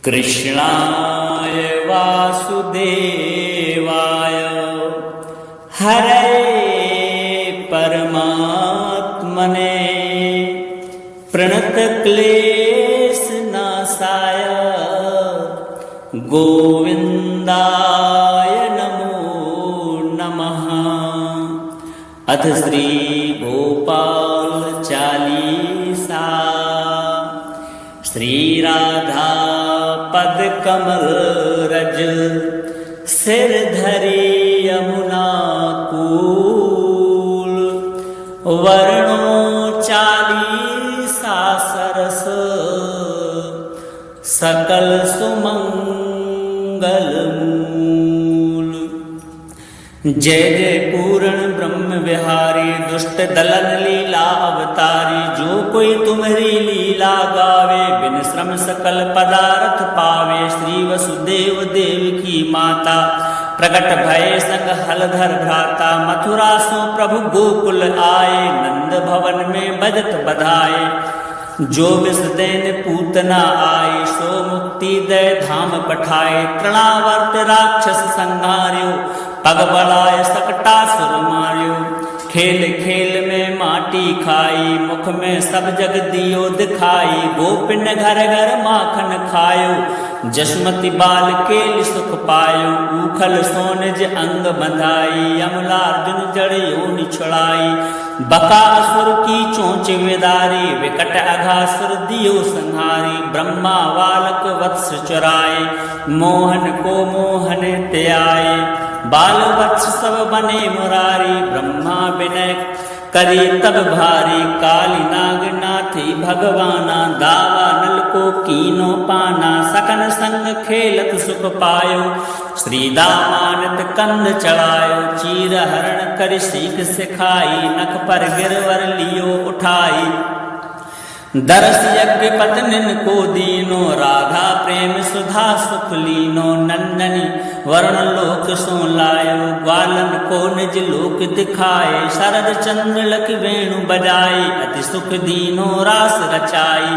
कृष्णाय वासुदेवाय हरे परमात्मने प्रणतक्लेशनाशाय गोविन्दाय नमो नमः। अथ श्री गोपाल चालीसा। श्री राधा पद कमल रज सिर धरी यमुना कूल। वर्णो चालीसा सरस सकल सुमंगल मूल। जय जय पूर्ण ब्रह्म विहारी दुष्ट दलन लीला अवतारी। जो कोई तुम्हारी लीला गावे बिन श्रम सकल पदार्थ पावे। श्री वसुदेव देव की माता प्रकट भय संग हलधर भ्राता। मथुरा सो प्रभु गोकुल आए नंद भवन में बजत बधाए। जो विषदैन पूतना आए सो मुक्ति दय धाम पठाए। तृणावर्त राक्षस संहार्यो पग बढ़ाए सकटासुर मार्यो। खेल खेल में माटी खाई मुख में सब जग दियो दिखाई। गोपिन घर घर माखन खायो जसमति बाल केल सुख पायो। ऊखल सोनज अंग बंधाई यमलार्जुन जड़ योनि छुड़ाई। बकासुर की चोंच विदारी विकट अघासुर दियो संहारी। ब्रह्मा बालक वत्स चुराए मोहन को मोहन त्याए। बाल वत्स सब बने मुरारी ब्रह्मा विनय करी तब भारी। काली नाग नाथी भगवाना दावा नल को कीनो पाना। सकन संग खेलत सुख पायो श्री दामानत कंद चढ़ायो। चीर हरण कर सीख सिखाई नख पर गिरवर लियो उठाई। दरस यज्ञ पत्निन को दीनो राधा प्रेम सुधा सुख लीनो। नंदनी वर्ण लोक सो लायो ग्वालन को निज लोक दिखाए। शरद चंद्र लख वेणु बजाई अति सुख दीनो रास रचाई।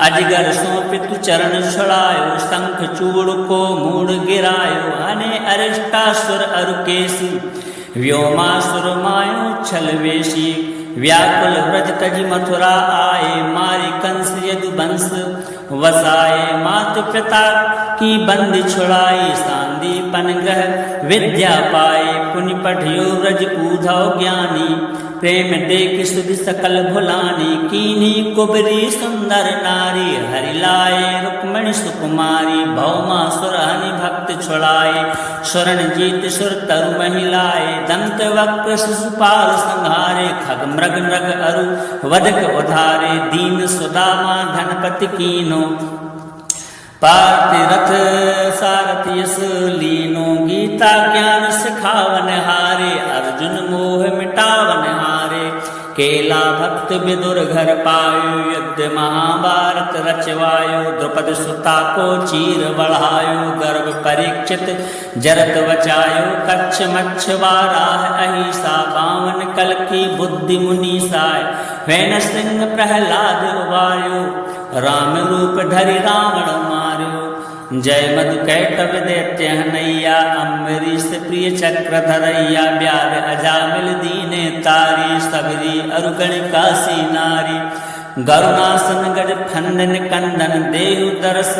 अजगर सो पितु चरण छुड़ायो शंख चूड़ को मूड़ गिरायो। अने अरिष्टासुर अरुकेशी व्योमासुर मायो छलवेशी। व्याकुल व्रज तज मथुरा आए मारी कंस यदुवंश वसाए। मातु पिता की बंदी छुड़ाई सांदीपन ग्रह विद्या पाए। पुनि पढ़ियो व्रज ऊधव ज्ञानी प्रेम देख सुधि सकल भुलानी। कीन्ही कुबरी सुंदर नारी हरिलाए रुक्मणि सुकुमारी। भौमासुर हनि भक्त छुड़ाए स्वर्ण जीत सुर तरु महिलाए। दंत वक्र शिशुपाल संहारे खग मृग नृग अरु वधक उधारे। दीन सुदामा धनपति कीनो पार्थ रथ सारथि यस लीनो। गीता ज्ञान सिखावन हारे अर्जुन मोह मिटावन हारे। केला भक्त विदुर घर पायो युद्ध महाभारत रचवायो। द्रुपद सुता को चीर बढ़ायो गर्भ परीक्षित जरत बचायो। कच्छ मच्छ वाराह अहिसा बावन कल की बुद्धि मुनीसाय। वैन सिंह प्रहलाद उबायो राम रूप धरि रावण मार्यो। जय मधु कैटव दैत्य हनैया अम्बरीश प्रिय चक्र धरैया। ब्याह अजामिल दीने तारी सबरी अरुगण काशी नारी। गरुणासन गज फंदन कंदन देहु दरस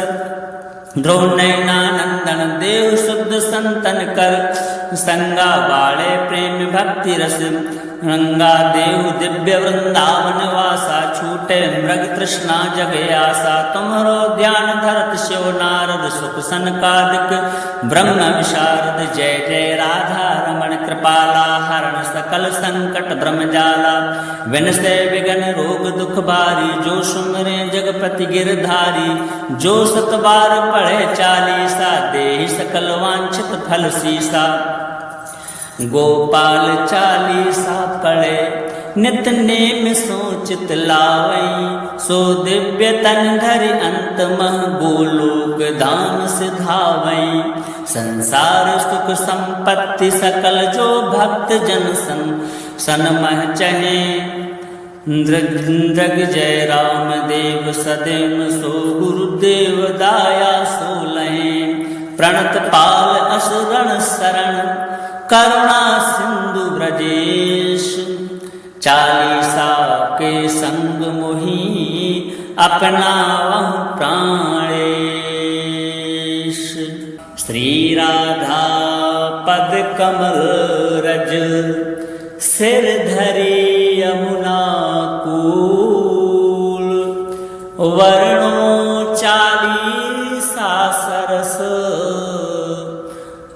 ध्रुव नयनानंदन। देव शुद्ध संतन कर संगा बाड़े प्रेम भक्ति रस। रंगा देव दिव्य वृंदावन वासा छूटे मृग तृष्णा जग आसा। तुम्हारो ध्यान धरत शिव नारद सुख सनकादिक ब्रह्म विशारद। जय जय राधा रमण कृपाला हरण सकल संकट ब्रह्म जाला। विनसे विघन रोग दुख भारी जो सुमरे जगपति गिरधारी। जो सत बार पढ़े चालीसा देहि सकल वांछित फल सीसा। गोपाल चालीसा पढ़े नित नेम सोचित लावई। सो दिव्य तन धरि अंत मह गोलोक धाम सिधावई। संसार सुख संपत्ति सकल जो भक्त जन सन मह चहे। जग जय राम देव सदैव सो गुरुदेव दाया सो प्रणत पाल असुरण शरण करुणा सिंधु ब्रजेश। चालीसा के संग मोही अपनावहु प्राणेश। श्री राधा पद कमल रज सिर धरी यमुना कूल। वर्णो चालीसा सरस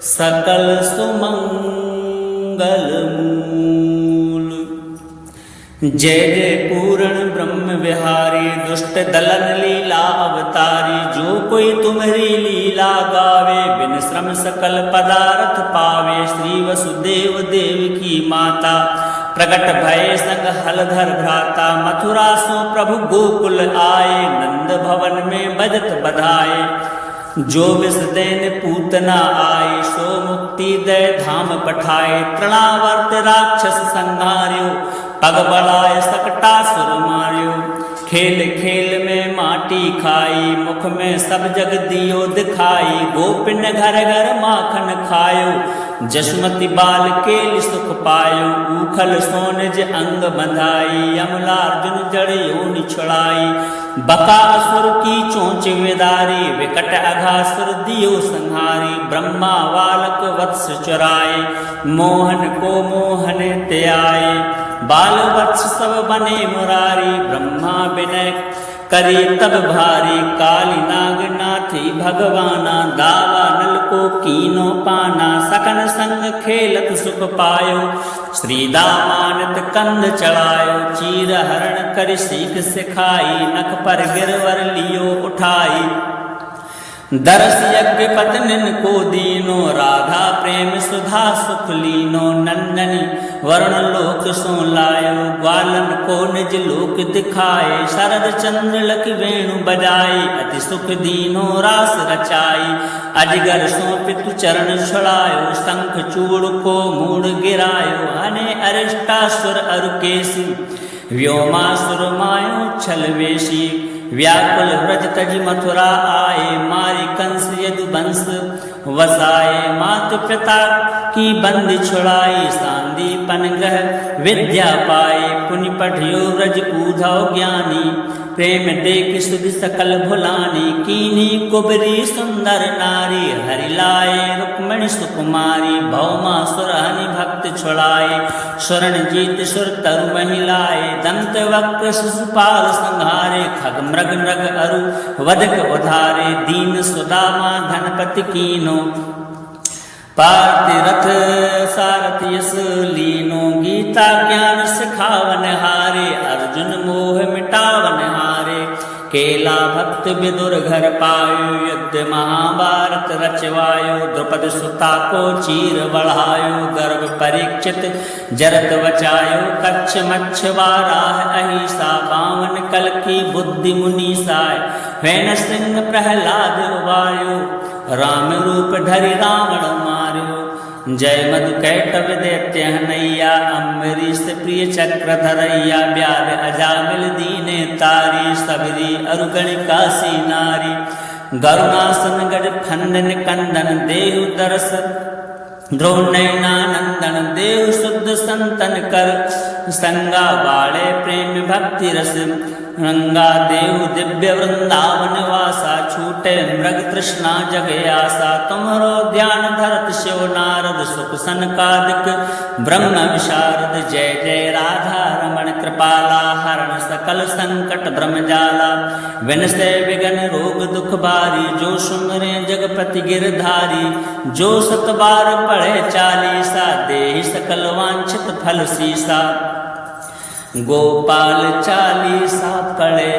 सकल सुमंगल मूल। जय जय पूर्ण ब्रह्म विहारी दुष्ट दलन लीला अवतारी। जो कोई तुम्हारी लीला गावे बिन श्रम सकल पदार्थ पावे। श्री वसुदेव देव की माता प्रकट भय संग हलधर भ्राता। मथुरा सो प्रभु गोकुल आए नंद भवन में बजत बधाए। जो विष देन पूतना आए सो मुक्ति दय धाम पठाए। तृणावर्त राक्षस संहार्यो पग बढ़ाए सकटासुर मार्यो। खेल खेल में माटी खाई मुख में सब जग दियो दिखाई। गोपिन घर घर माखन खायो जसमति बाल केल सुख पायो। ऊखल सोनज अंग बंधाई यमलार्जुन जड़ योनि छुड़ाई। बकासुर की चोंच विदारी विकट अघासुर दियो संहारी। ब्रह्मा बालक वत्स चुराए मोहन को मोहन त्याए। बाल वत्स सब बने मुरारी ब्रह्मा विनय करे तब भारी। काली नाग नाथी भगवाना दावा नल को कीनो पाना। सकन संग खेलत सुख पायो श्री दामानत कंद चढ़ायो। चीर हरण कर सीख सिखाई नख पर गिरवर लियो उठाई। दरस यज्ञ पत्निन को दीनो राधा प्रेम सुधा सुख लीनो। नंदनी वर्ण लोक सो लायो ग्वालन को निज लोक दिखाए। शरद चंद्र लख वेणु बजाई अति सुख दीनो रास रचाई। अजगर सो पितु चरण छुड़ायो शंख चूड़ को मूड़ गिरायो। अने अरिष्टासुर अरुकेशी व्योमासुर मायो छलवेशी। व्याकुल व्रज तज मथुरा आए मारी कंस यदुवंश वसाए। मातु पिता की बंदी छुड़ाई सांदीपन ग्रह विद्या पाए। पुनि पढ़ियो व्रज ऊधव ज्ञानी प्रेम देख सुधि सकल भुलानी। कीनी कुबरी सुंदर नारी हरि लाए रुक्मणि सुकुमारी। भौमा सुर हनि भक्त छुड़ाए स्वर्ण जीत सुर तरु महिलाए। दंत वक्र शिशुपाल संहारे खग मृग नृग अरु वधक उधारे। दीन सुदामा धनपति कीनो पार्थ रथ सारथ यस लीनो। गीता ज्ञान सिखावन हारे अर्जुन मोह मिटावन हारे। केला भक्त विदुर घर पायो युद्ध महाभारत रचवायो। द्रुपद सुता को चीर बढ़ायो गर्भ परीक्षित जरत बचायो। कच्छ मच्छ वाराह अहिसा बावन कल की बुद्धि मुनीसाय। वैन सिंह प्रहलाद उबायो राम रूप धरि रावण मार्यो। जय मधु कैटव दैत्य हनैया अम्बरीश प्रिय चक्र धरैया। ब्याल अजामिल दीने तारी सबरी अरुगण काशी नारी। गरुणासन गज फंदन कंदन देहु दरस द्रोणैनानंदन। देव शुद्ध संतन कर संगा बाड़े प्रेम भक्ति रस। रंगा देव दिव्य वृंदावन वासा छूटे मृग तृष्णा जग आसा। तुम्हारो ध्यान धरत शिव नारद सुख सनकादिक ब्रह्म विशारद। जय जय राधा रमण कृपाला हरण सकल संकट ब्रह्म जाला। विनसे विघन रोग दुख बारी जो सुमरे जगपति गिरधारी। जो सत बार पढ़े चालीसा देहि सकल वांछित फल सीसा। गोपाल चालीसा पढ़े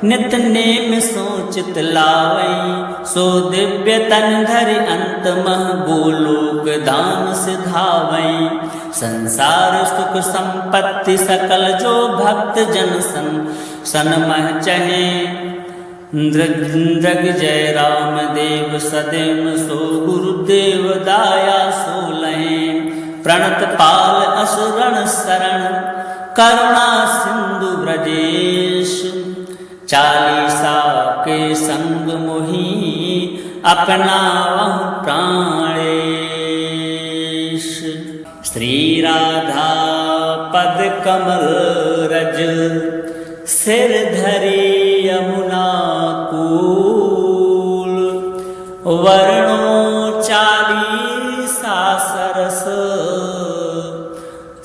नित नेम सोचित लावई। सो दिव्य तन धरि अंत मह गोलोक धाम सिधावई। संसार सुख संपत्ति सकल जो भक्त जन सनमह चहे। जग जय राम देव सदैव सो गुरुदेव दाया सो लहे। प्रणत पाल असुरण शरण करुणा सिंधु ब्रजेश। चालीसा के संग मोही अपनावहु प्राणेश। श्री राधा पद कमल रज सिर धरी यमुना कूल। वर्णो 40 सरस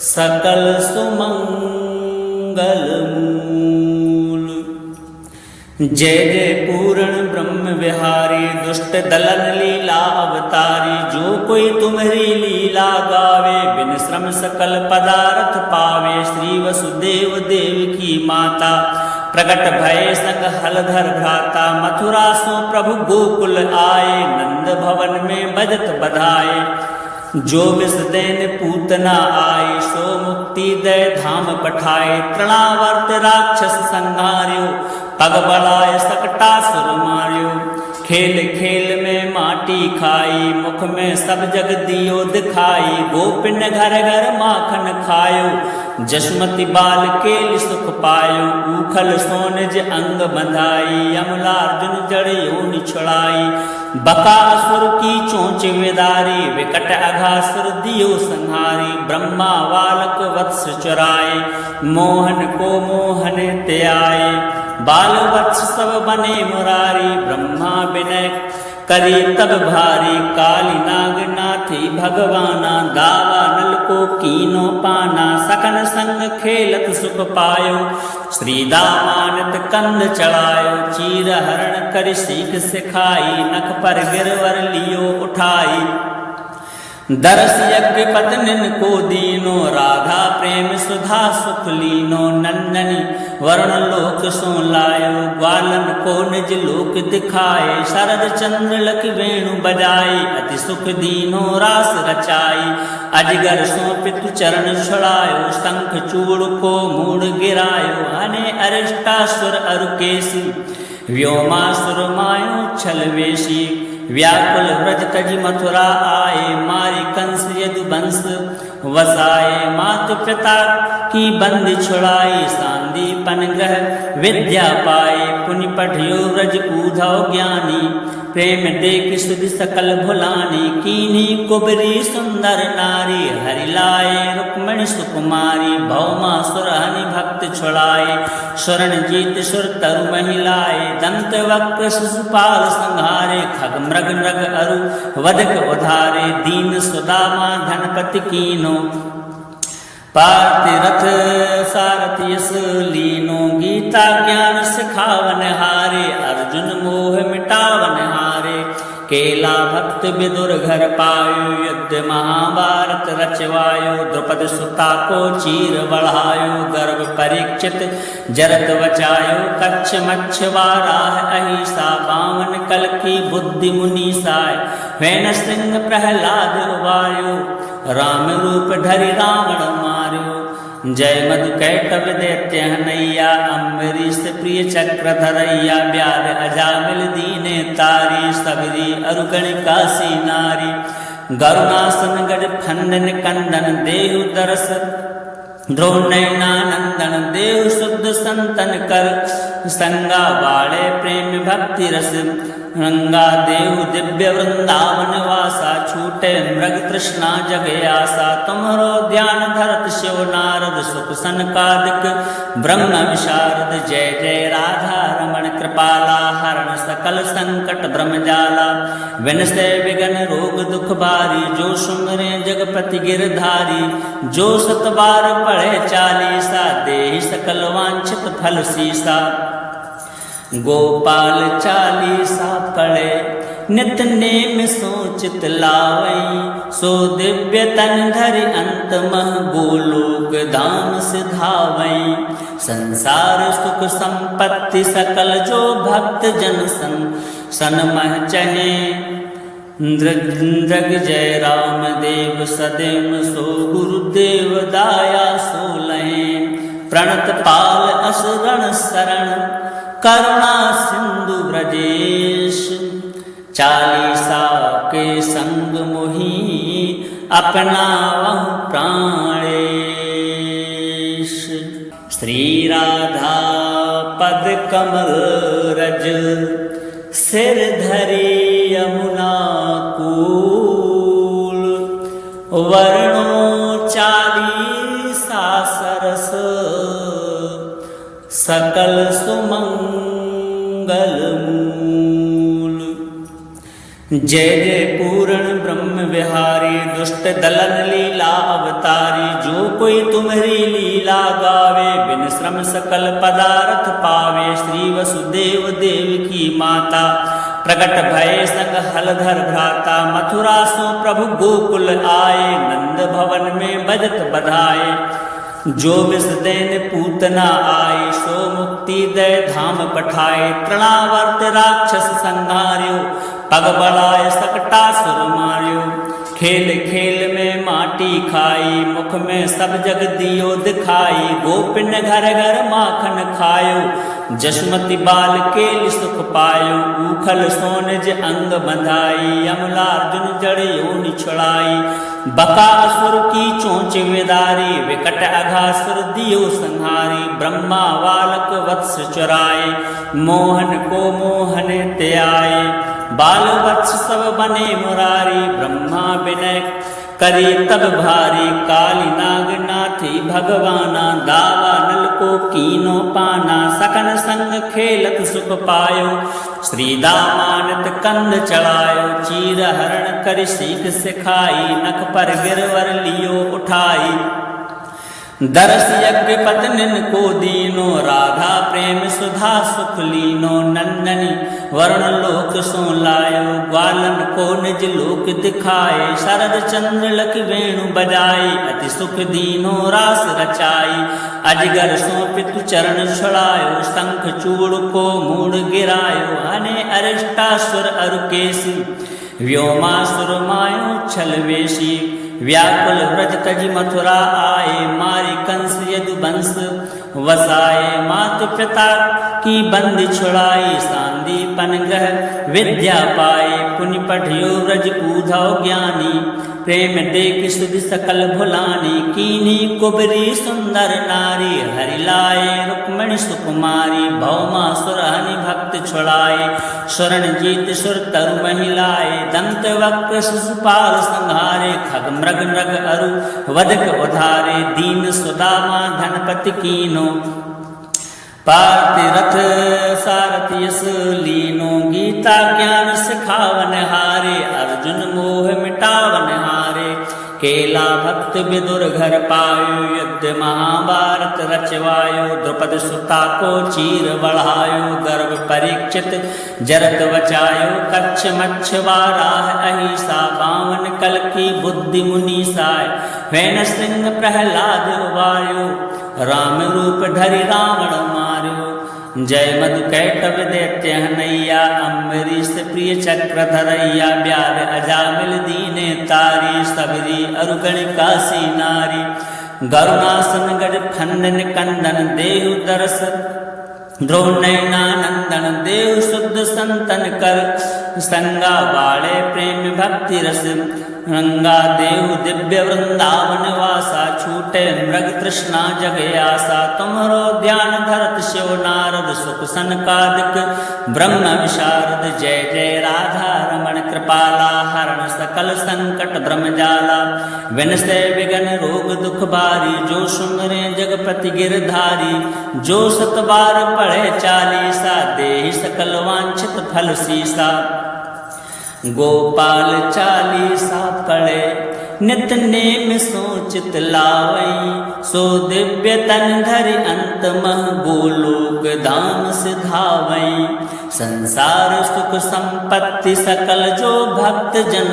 सकल सुमंगल मूल। जय जय पूर्ण ब्रह्म विहारी दुष्ट दलन लीला अवतारी। जो कोई तुम्हारी लीला गावे बिन श्रम सकल पदार्थ पावे। श्री वसुदेव देव की माता प्रकट भय संग हलधर भ्राता। मथुरा सो प्रभु गोकुल आए नंद भवन में बजत बधाए। जो विष देन पूतना आई सो मुक्ति दय धाम पठाए। तृणावर्त राक्षस संहार्यो पग बढ़ाए सकटासुर मार्यो। खेल खेल में माटी खाई मुख में सब जग दियो दिखाई। गोपिन घर घर माखन खायो जसमति बाल केल सुख पायो। उखल सोनज अंग बंधाई अमलार्जुन जड़ योनि छुड़ाई। बकासुर की चोंच विदारी विकट अघासुर दियो संहारी। ब्रह्मा बालक वत्स चुराए मोहन को मोहन त्याए। बाल वत्स सब बने मुरारी ब्रह्मा विनय करी तब भारी। काली नाग नाथी भगवाना दावा नल को कीनो पाना। सकन संग खेलत सुख पायो श्री दामानत कंद चढ़ायो। चीर हरण कर सीख सिखाई नख पर गिरवर लियो उठाई। दरस यज्ञ पत्निन को दीनो राधा प्रेम सुधा सुख लीनो। नंदनी वर्ण लोक सो लायो ग्वालन को निज लोक दिखाए। शरद चंद्र लख वेणु बजाई अति सुख दीनो रास रचाई। अजगर सो पितु चरण छुड़ायो शंख चूड़ को मूड़ गिरायो। अने अरिष्टासुर अरुकेशी व्योमासुर मायो छलवेशी। व्याकुल व्रज तजी मथुरा आए मारी कंस यदुवंश वसाए। मातु पिता की बंदी छुड़ाई सांदीपन ग्रह विद्या पाए। पुनि पढ़ियो व्रज उधव ज्ञानी प्रेम देख सुधि सकल भुलानी। कीन्ही कुबरी सुंदर नारी हरिलाए रुक्मणि सुकुमारी। भौमासुर हनि भक्त छुड़ाए स्वर्ण जीत सुर तरु महिलाए। दंत वक्र शिशुपाल संहारे खग मृग नृग अरु वधक उधारे। दीन सुदामा धनपति कीनो पार्थ रथ सारथि यस लीनो। गीता ज्ञान सिखावन हारे अर्जुन मोह मिटावन हारे। केला भक्त विदुर घर पायो युद्ध महाभारत रचवायो। द्रुपद सुता को चीर बढ़ायो गर्भ परीक्षित जरत बचायो। कच्छ मच्छ वाराह अहिसा बावन कल की बुद्धि मुनीसाय। वैन सिंह प्रहलाद उबायो राम रूप धरि रावण मार्यो। जय मधु कैटव दैत्य हनैया अम्बरीश प्रिय चक्र धरैया। ब्याद अजामिल दीने तारी सबरी अरुगण काशी नारी। गरुणासन गज फंदन कंदन देहु दरस द्रोणैनानंदन। देव शुद्ध संतन कर संगा बाड़े प्रेम भक्ति रस। रंगा देव दिव्य वृंदावन वासा छूटे मृग तृष्णा जग आसा। तुम्हारो ध्यान धरत शिव नारद सुख सनकादिक ब्रह्म विशारद। जय जय राधा रमण कृपाला हरण सकल संकट ब्रह्मजाला। विनसे विघन रोग दुख भारी जो सुमरे जगपति गिरधारी। जो सत बार पढ़े चालीसा देहि सकल वांछित फल सीसा। गोपाल चालीसा पढ़े नित नेम सोचित लावई। सो दिव्य तन धरि अंत मह गोलोक धाम सिधावई। संसार सुख संपत्ति सकल जो भक्त जन सनमह चहे। जग जय राम देव सदैव सो गुरुदेव दाया सो लहे। प्रणत पाल असुरण शरण करुणा सिंधु ब्रजेश। चालीसा के संग मोही अपनावहु प्राणेश। श्री राधा पद कमल रज सिर धरि वर्णो चालीसा सरस सकल सुमंगल मूल। जय जय पूर्ण ब्रह्म विहारी दुष्ट दलन लीला अवतारी। जो कोई तुम्हारी लीला गावे बिन श्रम सकल पदार्थ पावे। श्री वसुदेव देव की माता प्रकट भय संग हलधर भ्राता। मथुरा सो प्रभु गोकुल आए नंद भवन में बजत बधाए। जो विष देन पूतना आई सो मुक्ति दे धाम पठाए। तृणावर्त राक्षस संहार्यो पग बढ़ाए सकटासुर मार्यो। खेल खेल में माटी खाई मुख में सब जग दियो दिखाई। गोपिन घर घर माखन खायो जसमति बाल केल सुख पायो। उखल सोनज अंग बंधाई अमलार्जुन जड़ योनि छुड़ाई। बकासुर की चोंच विदारी विकट अघासुर दियो संहारी। ब्रह्मा बालक वत्स चुराए मोहन को मोहन त्याए। बाल वत्स सब बने मुरारी ब्रह्मा विनय करी तब भारी। काली नाग नाथी भगवाना दावा नल को कीनो पाना। सकन संग खेलत सुख पायो श्री दामानत कंद चढ़ायो। चीर हरण कर सीख सिखाई नख पर गिरवर लियो उठाई। दरस यज्ञ पत्निन को दीनो राधा प्रेम सुधा सुख लीनो। नंदनी वर्ण लोक सो लायो ग्वालन को निज लोक दिखाए। शरद चंद्र लख वेणु बजाई अति सुख दीनो रास रचाई। अजगर सो पितु चरण छुड़ायो शंख चूड़ को मूड़ गिरायो। हने अरिष्टासुर अरुकेशी व्योमासुर मायो छलवेशी। व्याकुल व्रज तजी मथुरा आए मारी कंस यदुवंश वसाए। मातु पिता की बंदी छुड़ाई सांदीपन ग्रह विद्या पाए। पुनि पढ़ियो व्रज उधव ज्ञानी प्रेम देख सुधि सकल भुलानी। कीनी कुबरी सुंदर नारी हरिलाए रुक्मणि सुकुमारी। भौमा सुरहनि भक्त छुड़ाए स्वर्ण जीत सुर तरु महिलाए। दंत वक्र शिशुपाल संहारे खग मृग नृग अरु वधक उधारे। दीन सुदामा धनपति कीनो पार्थ रथ सारथि यस लीनो। गीता ज्ञान सिखावन हारे अर्जुन मोह मिटावन हारे। केला भक्त विदुर घर पायो युद्ध महाभारत रचवायो। द्रुपद सुता को चीर बढ़ायो गर्भ परीक्षित जरत बचायो। कच्छ मच्छ वाराह अहिसा बावन कल की बुद्धि मुनीसाय। वैन सिंह प्रहलाद उबार्यो राम रूप धरि रावण मार्यो। जय मधु कैटव दैत्य हनैया अम्बरीश प्रिय चक्र धरैया। ब्याल अजामिल दीने तारी सबरी अरुगण काशी नारी। गरुणासन गज खंडन कंदन देहु दरस ध्रुव नयनानंदन। देव शुद्ध संतन कर संगा बाले प्रेम भक्ति रस। रंगा देव दिव्य वृंदावन वासा छूटे मृग तृष्णा जग आसा। तुम्हारो ध्यान धरत शिव नारद सुख सनकादिक ब्रह्म विशारद। जय जय राधा रमण कृपाला हरण सकल संकट ब्रह्मजाला। विनसे विघन रोग दुख बारी जो सुमरे जगपति गिरधारी। जो सत बार पढ़े चालीसा देहि सकल वांछित फल सीसा। गोपाल चालीसा पढ़े नित नेम सोचित लावई। सो दिव्य तन धरि अंत मह गोलोक धाम सिधावई। संसार सुख संपत्ति सकल जो भक्त जन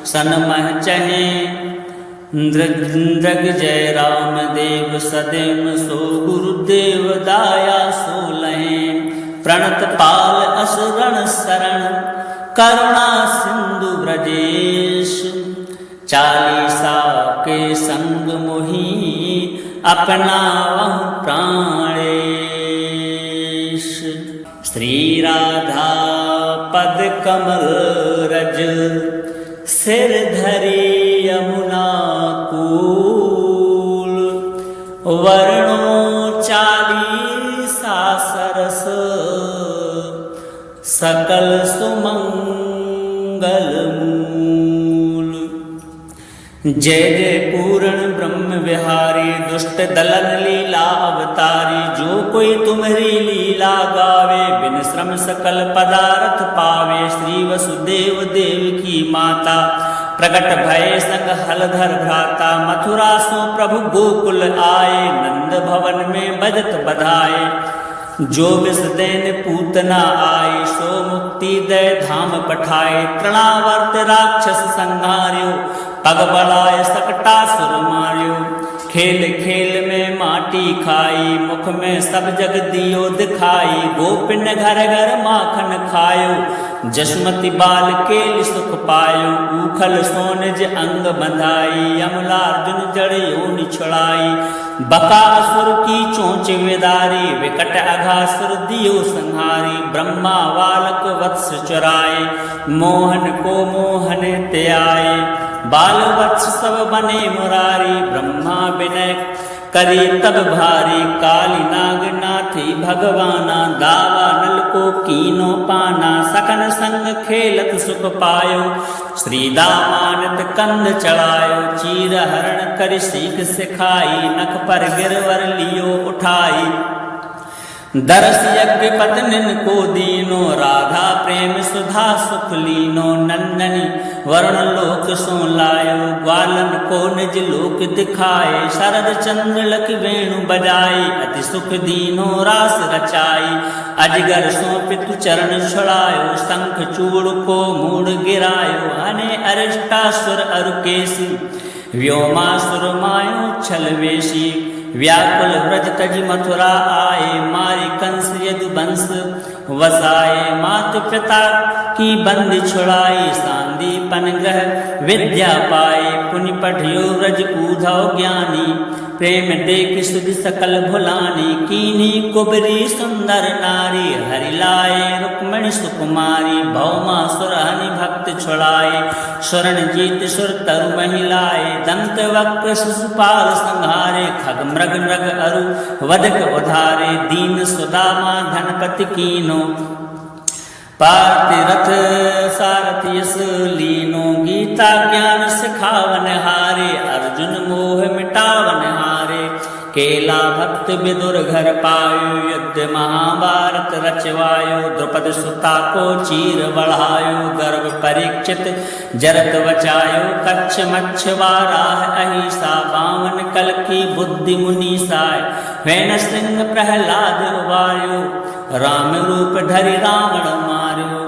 सनमह चहे। दृग जय राम देव सदैव सो गुरुदेव दाया सो लहे। प्रणत पाल असुरण शरण करुणा सिंधु ब्रजेश। चालीसा के संग मोहि अपना प्राणेश। श्री राधा पद कमल रज सिर धरि यमुना कूल। वर्णो चालीसा सरस सकल सुमंगल मूल। जय जय पूर्ण ब्रह्म विहारी दुष्ट दलन लीला अवतारी। जो कोई तुम्हारी लीला गावे बिन श्रम सकल पदार्थ पावे। श्री वसुदेव देव की माता प्रकट भय संग हलधर भ्राता। मथुरा सो प्रभु गोकुल आए नंद भवन में बजत बधाए। जो विष देन पूतना आई सो मुक्ति दे धाम पठाए। तृणावर्त राक्षस संहार्यो पग बढ़ाए सकटासुर मार्यो। खेल खेल में माटी खाई मुख में सब जग दियो दिखाई। गोपिन घर घर माखन खायो जसमति बाल केल सुख पायो। उखल सोनज अंग बंधाई अमलार्जुन जड़ योनि छुड़ाई। बकासुर की चोंच विदारी विकट अघासुर दियो संहारी। ब्रह्मा बालक वत्स चुराए मोहन को मोहन त्याए। बाल वत्स सब बने मुरारी ब्रह्मा विनय करी तब भारी। काली नाग नाथी भगवाना दावा नल को कीनो पाना। सकन संग खेलत सुख पायो श्री दामानत कंद चढ़ायो। चीर हरण कर सीख सिखाई नख पर गिरवर लियो उठाई। दरस यज्ञ पत्निन को दीनो राधा प्रेम सुधा सुख लीनो। नंदनी वर्ण लोक सो लायो ग्वालन को निज लोक दिखाए। शरद चंद्र लख वेणु बजाई अति सुख दीनो रास रचाई। अजगर सो पितु चरण छुड़ायो शंख चूड़ को मूड़ गिरायो। अने अरिष्टासुर अरुकेशी व्योमासुर मायो छलवेशी। व्याकुल व्रज तज मथुरा आए मारी कंस यदुवंश वसाए। मातु पिता की बंदी छुड़ाई सांदीपन ग्रह विद्या पाए। पुनि पढ़ियो व्रज ऊधव ज्ञानी प्रेम देख सुधि सकल भुलानी। कीनी कुबरी सुंदर नारी हरिलाए रुक्मणि सुकुमारी। भौमा सुरहनि भक्त छुड़ाए स्वर्ण जीत सुर तरु महिलाए। दंत वक्र शिशुपाल संहारे खग मृग मृग अरु वधक उधारे। दीन सुदामा धनपति कीनो पार्थ रथ सारथि यस लीनो। गीता ज्ञान सिखावन हारे अर्जुन मोह मिटावन हारे। केला भक्त विदुर घर पायो युद्ध महाभारत रचवायो। द्रुपद सुता को चीर बढ़ायो गर्भ परीक्षित जरत बचायो। कच्छ मच्छ वाराह अहिसा बावन कल की बुद्धि मुनि साय। वैन सिंह प्रहलाद वायो राम रूप धरि रावण मार्यो।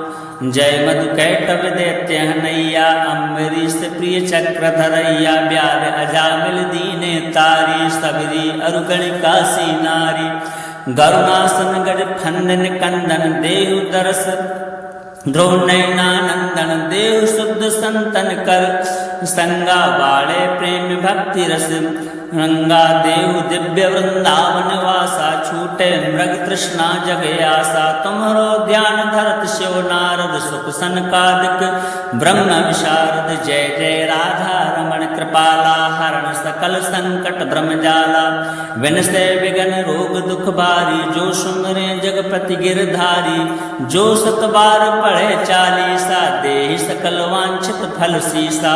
जय मधु कैटव दैत्य हनैया अम्बरीश प्रिय चक्र धरैया। ब्याल अजामिल दीने तारी सबरी अरुगण काशी नारी। गरुणासन गज फंदन कंदन देहु दरस ध्रुव नयनानंदन। देव शुद्ध संतन कर संगा बाड़े प्रेम भक्ति रस। रंगा देव दिव्य वृंदावन वासा छूटे मृग तृष्णा जग आसा। तुम्हारो ध्यान धरत शिव नारद सुख सनकादिक ब्रह्म विशारद। जय जय राधा रमण कृपाला हरण सकल संकट ब्रह्म जाला। विनसे विघन रोग दुख भारी जो सुमरे जगपति गिरधारी। जो सत बार पढ़े चालीसा देहि सकल वांछित फल सीसा।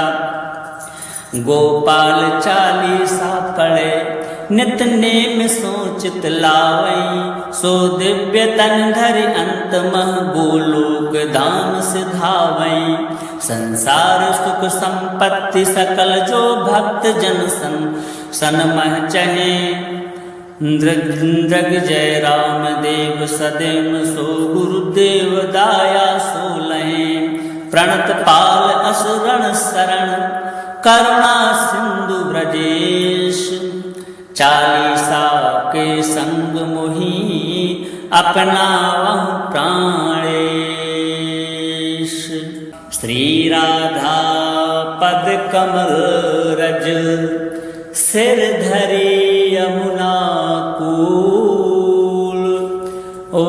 गोपाल चालीसा पढ़े नित नेम सोचित लावई। सो दिव्य तन धरि अंत मह गोलोक धाम सिधावई। संसार सुख संपत्ति सकल जो भक्त जन सनमह चहे। दृग जय राम देव सदैव सो गुरुदेव दाया सो लहे। प्रणत पाल असुरण शरण करुणा सिंधु ब्रजेश। चालीसा के संग मोहि अपनावहु प्राणेश। श्री राधा पद कमल रज सिर धरि यमुना कूल।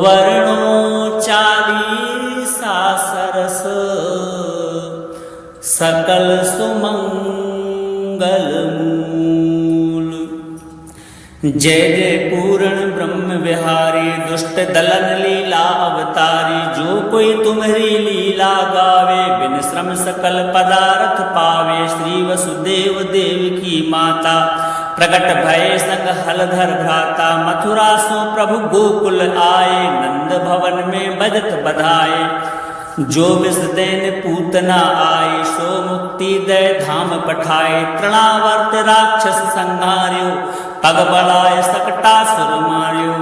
वर्णो चालीसा सरस सकल सुमंगल मूल। जय जय पूर्ण ब्रह्म विहारी दुष्ट दलन लीला अवतारी। जो कोई तुम्हारी लीला गावे बिन श्रम सकल पदार्थ पावे। श्री वसुदेव देव की माता प्रकट भय संग हलधर भ्राता। मथुरा सो प्रभु गोकुल आए, नंद भवन में बजत बधाए। जो विष देन पूतना आई, सो मुक्ति दय धाम पठाए। तृणावर्त राक्षस संहार्यो, पग बढ़ाए सकटासुर मार्यो।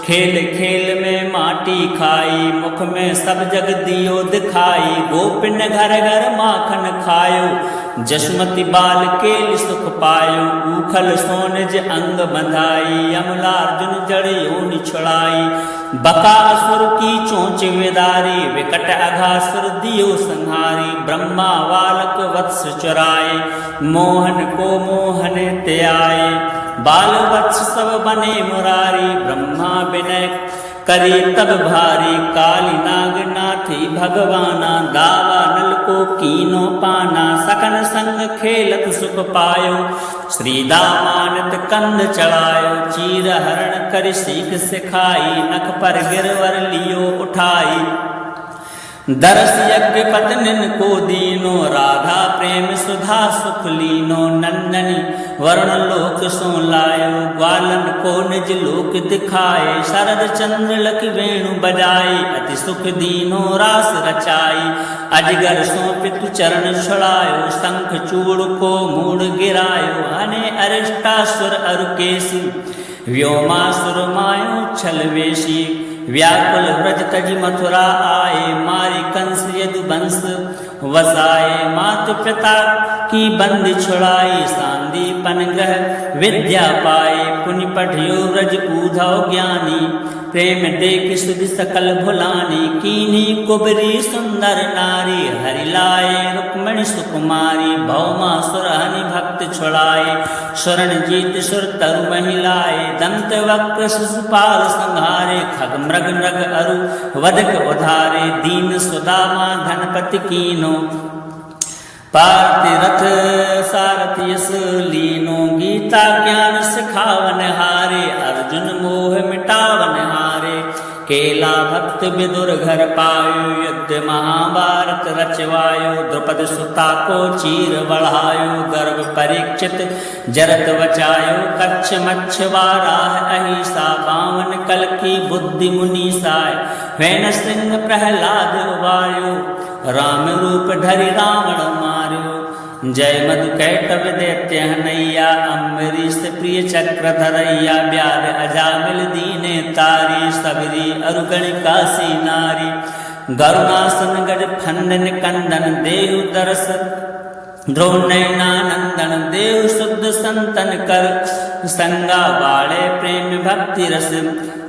खेल खेल में माटी खाई, मुख में सब जग दियो दिखाई। गोपिन घर घर माखन खायो, जसमति बाल केल सुख पायो। ऊखल सोनज अंग बंधाई, यमलार्जुन जड़ योनि छुड़ाई। बकासुर की चोंच विदारी, विकट अघासुर दियो संहारी। ब्रह्मा बालक वत्स चुराए, मोहन को मोहन त्याए। बाल वत्स सब बने मुरारी, ब्रह्मा विनय करी तब भारी। काली नाग नाथी भगवाना, दावा नल को कीनो पाना। सकन संग खेलत सुख पायो, श्री दामानत कंद चढ़ायो। चीर हरण कर सीख सिखाई, नख पर गिरवर लियो उठाई। दरस यज्ञ पत्निन को दीनो, राधा प्रेम सुधा सुख लीनो। नंदनी वर्ण लोक सो लायो, ग्वालन को निज लोक दिखाए। शरद चंद्र लख वेणु बजाई, अति सुख दीनो रास रचाई। अजगर सो पितु चरण छुड़ायो, शंख चूड़ को मूड़ गिरायो। अने अरिष्टासुर अरुकेशी, व्योमासुर मायो छलवेशी। व्याकुल व्रज तज मथुरा आए, मारी कंस यदुवंश वसाए। मातु पिता की बंदी छुड़ाई, सांदीपन ग्रह विद्या पाए। पुनि पठियो व्रज ऊधव ज्ञानी, प्रेम देख सुधि सकल भुलानी। कीनी कुबरी सुंदर नारी, हरि लाए रुक्मणि सुकुमारी। भौमासुर हनि भक्त छुड़ाए, स्वर्ण जीत सुर तरु महिलाए। दंत वक्र शिशुपाल संहारे, खग मृग मृग अरु वधक उधारे। दीन सुदामा धनपति कीनो, पार्थ रथ सारथि यस लीनो। गीता ज्ञान सिखावन हारे, अर्जुन मोह मिटावन हारे। केला भक्त विदुर घर पायो, युद्ध महाभारत रचवायो। द्रुपद सुता को चीर बढ़ायो, गर्भ परीक्षित जरत बचायो। कच्छ मच्छ वाराह अहिसा, बावन कल की बुद्धि मुनि साय। वैन सिंह प्रहलाद उबायो, राम रूप धरि रावण मार्यो। जय मधु कैटव दैत्य हनैया, अम्बरीश प्रिय चक्र धरैया। ब्याद अजामिल दीने तारी, सबरी अरुगण काशी नारी। गरुणासन गज फंदन कंदन, देहु दरस ध्रुव नयनानंदन। देव शुद्ध संतन कर संगा, बाड़े प्रेम भक्ति रस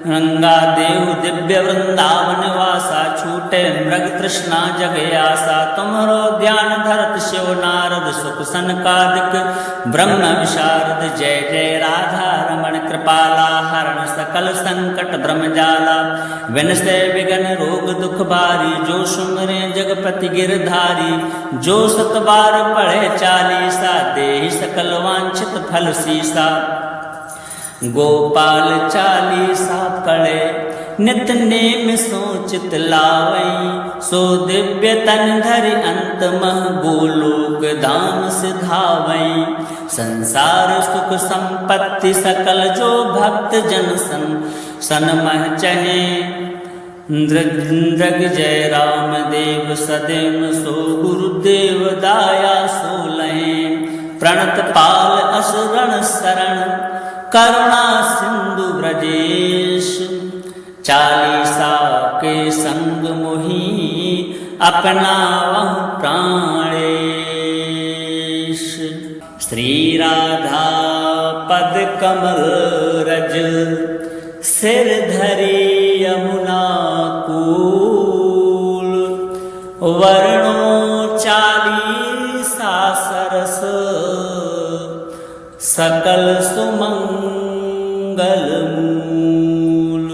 रंगा। देव दिव्य वृंदावन वासा, छूटे मृग तृष्णा जग आसा। तुम्हारो ध्यान धरत शिव नारद, सुख सनकादिक ब्रह्म विशारद। जय जय राधा रमण कृपाला, हरण सकल संकट ब्रह्म जाला। विनसे विघन रोग दुख बारी, जो सुमरे जगपति गिरधारी। जो सत बार पढ़े चालीसा, देहि सकल वांछित फल सीसा। गोपाल चालीसा पढ़े, नित नेम सोचित लावई। सो दिव्य तन धरि अंत मह, गोलोक धाम सिधावई। संसार सुख संपत्ति सकल, जो भक्त जन सनमह चहे। दृग जय राम देव सदैव, सो गुरुदेव दाया सो लहे। प्रणत पाल असुरण शरण, करुणा सिंधु ब्रजेश। चालीसा के संग मोही, अपनावहु प्राणेश। श्री राधा पद कमल रज, सिर धरि यमुना कूल। वर्णो चालीसा सरस, सकल सुमंगल मूल।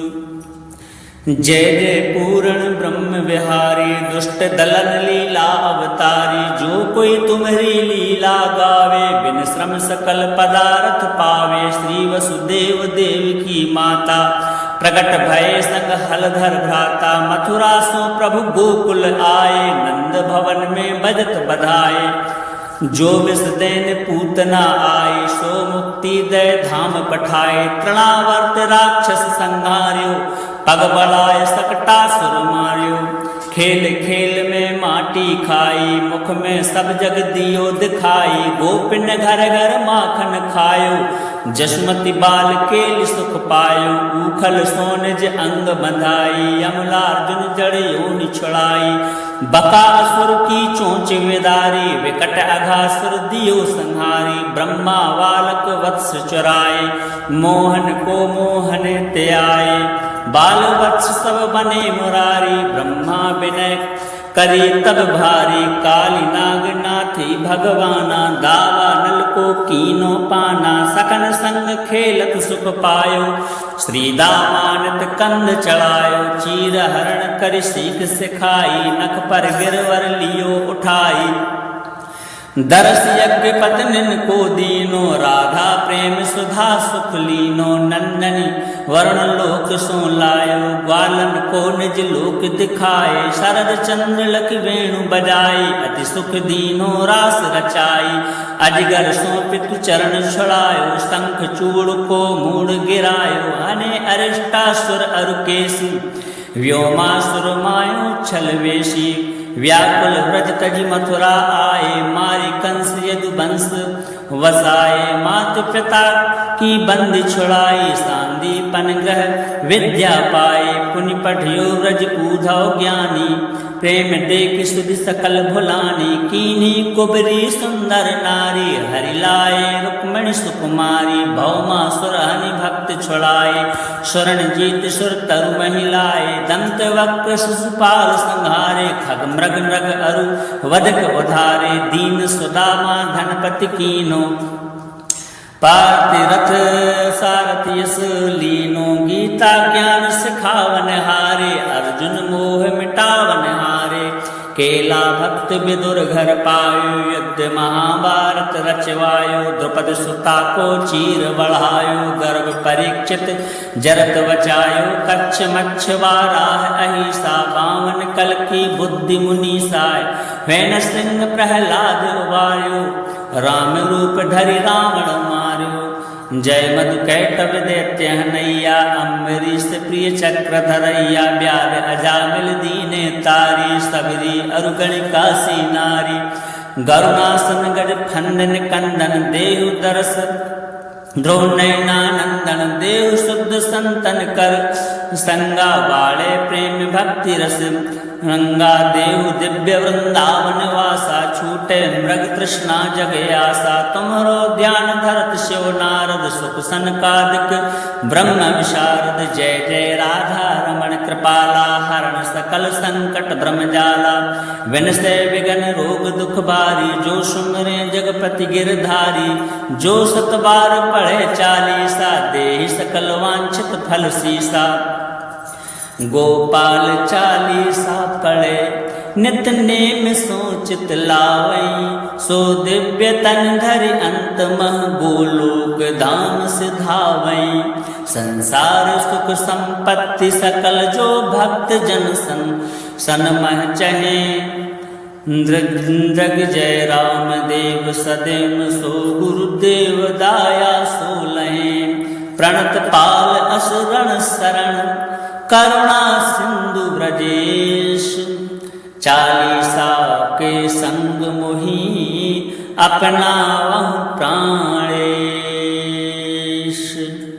जय जय पूर्ण ब्रह्म विहारी, दुष्ट दलन लीला अवतारी। जो कोई तुम्हारी लीला गावे, बिन श्रम सकल पदार्थ पावे। श्री वसुदेव देव की माता प्रकट भय संग हलधर भ्राता। मथुरा सो प्रभु गोकुल आए, नंद भवन में बजत बधाए। जो विष देन पूतना आई, सो मुक्ति दय धाम पठाए। तृणावर्त राक्षस संहार्यो, पग बढ़ाए सकटासुर मार्यो। खेल खेल में माटी खाई, मुख में सब जग दियो दिखाई। गोपिन घर घर माखन खायो, जसमति बाल केल सुख पायो। ऊखल सोनज अंग बंधाई, यमलार्जुन जड़ योनि छुड़ाई। बकासुर की चोंच विदारी, विकट अघासुर दियो संहारी। ब्रह्मा बालक वत्स चुराए, मोहन को मोहन त्याए। बाल वत्स सब बने मुरारी, ब्रह्मा विनय करी तब भारी। काली नाग नाथी भगवाना, दावा नल को कीनो पाना। सकन संग खेलत सुख पायो, श्री दामानत कंद चढ़ायो। चीर हरण कर सीख सिखाई, नख पर गिरवर लियो उठाई। दरस यज्ञ पत्निन को दीनो, राधा प्रेम सुधा सुख लीनो। नंदनी वरुण लोक सो लायो, ग्वालन को निज लोक दिखाए। शरद चंद्र लख वेणु बजाई, अति सुख दीनो रास रचाई। अजगर सो पितु चरण छुड़ायो, शंख चूड़ को मूड़ गिरायो। अने अरिष्टासुर अरुकेशी, व्योमासुर मायो छलवेशी। व्याकुल व्रज तज मथुरा आए, मारी कंस यदुवंश वसाए। मातु पिता की बंदी छुड़ाई, सांदीपन ग्रह विद्या पाए। पुनि पढ़ियो व्रज ऊधव ज्ञानी, प्रेम देख सुधि सकल भुलानी। कीनी कुबरी सुंदर नारी, हरि लाए रुक्मणि सुकुमारी। भौमासुर हनि भक्त छुड़ाए, स्वर्ण जीत सुर तरु महिलाए। दंत वक्र शिशुपाल संहारे, खग मृग मृग अरु वदक उधारे। दीन सुदामा धनपति कीनो, पार्थ रथ सारथि यस लीनो। गीता ज्ञान सिखावन हारे, अर्जुन मोह मिटावन हारे। केला भक्त विदुर घर पायो, युद्ध महाभारत रचवायो। द्रुपद सुता को चीर बढ़ायो, गर्भ परीक्षित जरत बचायो। कच्छ मच्छ वाराह अहिसा, बावन कल की बुद्धि मुनि साय। वैन सिंह प्रहलाद उबायो, राम रूप धरि रावण मार्यो। जय मधु कैटव दैत्य हनैया, अम्बरीश प्रिय चक्र धरैया। ब्याल अजामिल दीने तारी, सबरी अरुगण काशी नारी। गरुणासन गज फंदन कंदन, देहु दरस ध्रुव नयनानंदन। देव शुद्ध संतन कर संगा, बाले प्रेम भक्ति रस। रंगा देव दिव्य वृंदावन वासा, छूटे मृग तृष्णा जग आसा। तुम्हारो ध्यान धरत शिव नारद, सुख सनकादिक ब्रह्म विशारद। जय जय राधा रमण कृपाला, हरण सकल संकट ब्रह्म जाला। विनसे विघन रोग दुख बारी, जो सुमरे जगपति गिरधारी। जो सत बार पढ़े चालीसा, देहि सकल वांछित फल सीसा। गोपाल चालीसा पढ़े, नित नेम सोचित लावई। सो दिव्य तन धरि अंत मह, गोलोक धाम सिधावई। संसार सुख संपत्ति सकल, जो भक्त जन सनमह चहे। दृग जय राम देव सदैव, सो गुरुदेव दाया सो लहे। प्रणत पाल असुरण शरण, करुणा सिंधु ब्रजेश। चालीसा के संग मोही, अपनावहु प्राणे।